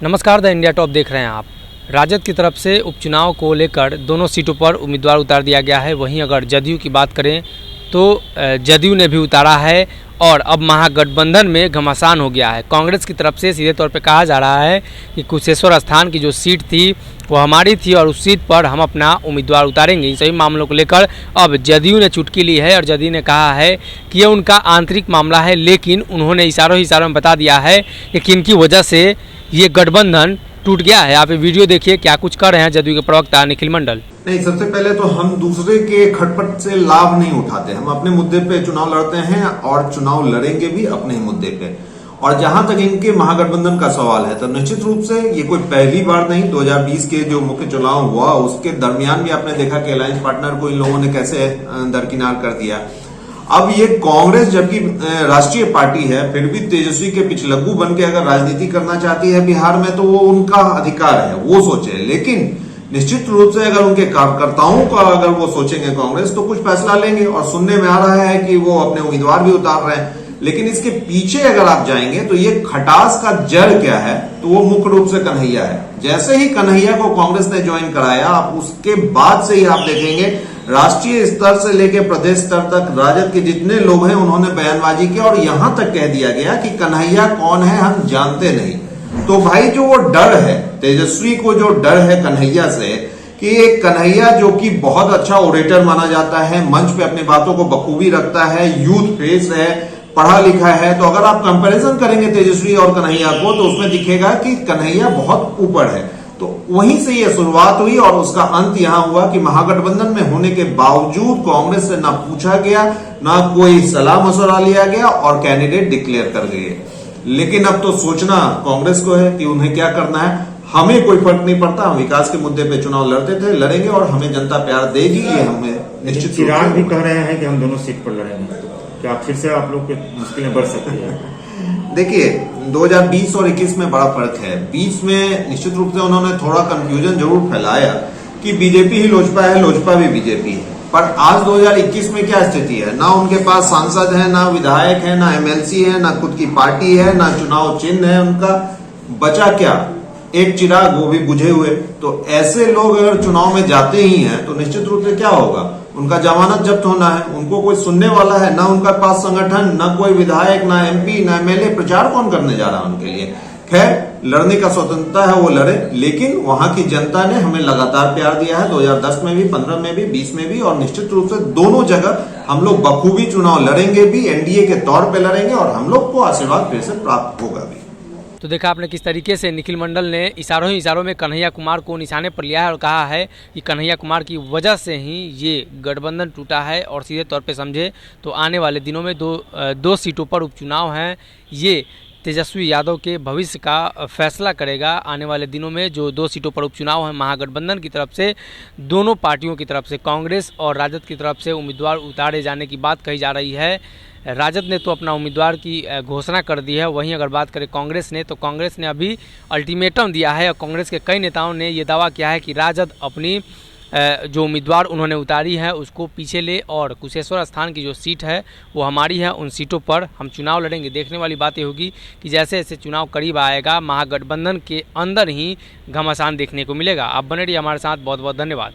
नमस्कार, the India top देख रहे हैं आप। राजद की तरफ से उपचुनाव को लेकर दोनों सीटों पर उम्मीदवार उतार दिया गया है। वहीं अगर जदयू की बात करें तो जदयू ने भी उतारा है और अब महागठबंधन में घमासान हो गया है। कांग्रेस की तरफ से सीधे तौर पे कहा जा रहा है कि कुशेश्वर स्थान की जो सीट थी वो हमारी थी और उस सीट पर हम अपना उम्मीदवार उतारेंगे। इन सभी मामलों को लेकर अब जदयू ने चुटकी ली है और जदयू ने कहा है कि यह उनका आंतरिक मामला है, लेकिन उन्होंने इशारों में बता दिया है कि किनकी वजह से ये गठबंधन टूट गया है। आप ये वीडियो देखिए, क्या कुछ कर रहे हैं जदयू के प्रवक्ता निखिल मंडल। नहीं, सबसे पहले तो हम दूसरे के खटपट से लाभ नहीं उठाते। हम अपने मुद्दे पे चुनाव लड़ते हैं और चुनाव लड़ेंगे भी अपने ही मुद्दे पे। और जहां तक इनके महागठबंधन का सवाल है तो निश्चित रूप से ये कोई पहली बार नहीं, 2020 के जो मुख्य चुनाव हुआ उसके दरमियान भी आपने देखा कि अलायंस पार्टनर को इन लोगों ने कैसे दरकिनार कर दिया। अब ये कांग्रेस जबकि राष्ट्रीय पार्टी है फिर भी तेजस्वी के पिछलग्गू बन के अगर राजनीति करना चाहती है बिहार में तो वो उनका अधिकार है, वो सोचे। लेकिन निश्चित रूप से अगर उनके कार्यकर्ताओं का अगर वो सोचेंगे कांग्रेस तो कुछ फैसला लेंगे। और सुनने में आ रहा है कि वो अपने उम्मीदवार भी उतार रहे हैं। लेकिन इसके पीछे अगर आप जाएंगे तो ये खटास का जड़ क्या है तो वो मुख्य रूप से कन्हैया है। जैसे ही कन्हैया को कांग्रेस ने ज्वाइन कराया, आप उसके बाद से ही आप देखेंगे राष्ट्रीय स्तर से लेकर प्रदेश स्तर तक राजद के जितने लोग हैं उन्होंने बयानबाजी की और यहां तक कह दिया गया कि कन्हैया कौन है हम जानते नहीं। तो भाई जो वो डर है, तेजस्वी को जो डर है कन्हैया से कि एक कन्हैया जो कि बहुत अच्छा ओरेटर माना जाता है, मंच पे अपनी बातों को बखूबी रखता है, यूथ फेस है, पढ़ा लिखा है, तो अगर आप कंपैरिजन करेंगे तेजस्वी और कन्हैया को तो उसमें दिखेगा कि कन्हैया बहुत ऊपर है। तो वहीं से यह शुरुआत हुई और उसका अंत यहां हुआ कि महागठबंधन में होने के बावजूद कांग्रेस से ना पूछा गया, ना कोई सलाह मशवरा लिया गया और कैंडिडेट डिक्लेयर कर गए। लेकिन अब तो सोचना कांग्रेस को है कि उन्हें क्या करना है। हमें कोई फर्क नहीं पड़ता, हम विकास के मुद्दे पे चुनाव लड़ते थे, लड़ेंगे और हमें जनता प्यार देगी, ये हमें निश्चित। चिराग भी कह रहे हैं कि हम दोनों सीट पर लड़ेंगे, क्या फिर से आप लोग की मुश्किलें बढ़ सकती है? देखिए, 2020 और 21 में बड़ा फर्क है। 20 में निश्चित रूप से उन्होंने थोड़ा कंफ्यूजन जरूर फैलाया कि बीजेपी ही लोजपा है, लोजपा भी बीजेपी है। पर आज 2021 में क्या स्थिति है? ना उनके पास सांसद है, ना विधायक है, ना एमएलसी है, ना खुद की पार्टी है, ना चुनाव चिन्ह है उनका। बचा क्या? एक चिराग, वो भी बुझे हुए। तो ऐसे लोग अगर चुनाव में जाते ही हैं तो निश्चित रूप से क्या होगा? उनका जमानत जब्त होना है, उनको कोई सुनने वाला है ना, उनका पास संगठन, ना कोई विधायक, ना एमपी, ना एमएलए। प्रचार कौन करने जा रहा है उनके लिए? खैर, लड़ने का स्वतंत्रता है, वो लड़े। लेकिन वहां की जनता ने हमें लगातार प्यार दिया है, 2010 में भी, 15 में भी, 20 में भी, और निश्चित रूप से दोनों जगह हम लोग बखूबी चुनाव लड़ेंगे भी, एनडीए के तौर पर लड़ेंगे और हम लोग को आशीर्वाद फिर से प्राप्त होगा भी। तो देखा आपने किस तरीके से निखिल मंडल ने इशारों में कन्हैया कुमार को निशाने पर लिया है और कहा है कि कन्हैया कुमार की वजह से ही ये गठबंधन टूटा है। और सीधे तौर पे समझे तो आने वाले दिनों में दो सीटों पर उपचुनाव हैं। ये तेजस्वी यादव के भविष्य का फैसला करेगा। आने वाले दिनों में जो 2 सीटों पर उपचुनाव हैं, महागठबंधन की तरफ से, दोनों पार्टियों की तरफ से, कांग्रेस और राजद की तरफ से उम्मीदवार उतारे जाने की बात कही जा रही है। राजद ने तो अपना उम्मीदवार की घोषणा कर दी है। वहीं अगर बात करें कांग्रेस ने, तो कांग्रेस ने अभी अल्टीमेटम दिया है और कांग्रेस के कई नेताओं ने ये दावा किया है कि राजद अपनी जो उम्मीदवार उन्होंने उतारी है उसको पीछे ले और कुशेश्वर स्थान की जो सीट है वो हमारी है, उन सीटों पर हम चुनाव लड़ेंगे। देखने वाली बात ये होगी कि जैसे जैसे चुनाव करीब आएगा महागठबंधन के अंदर ही घमासान देखने को मिलेगा। आप बने रहिए हमारे साथ। बहुत बहुत धन्यवाद।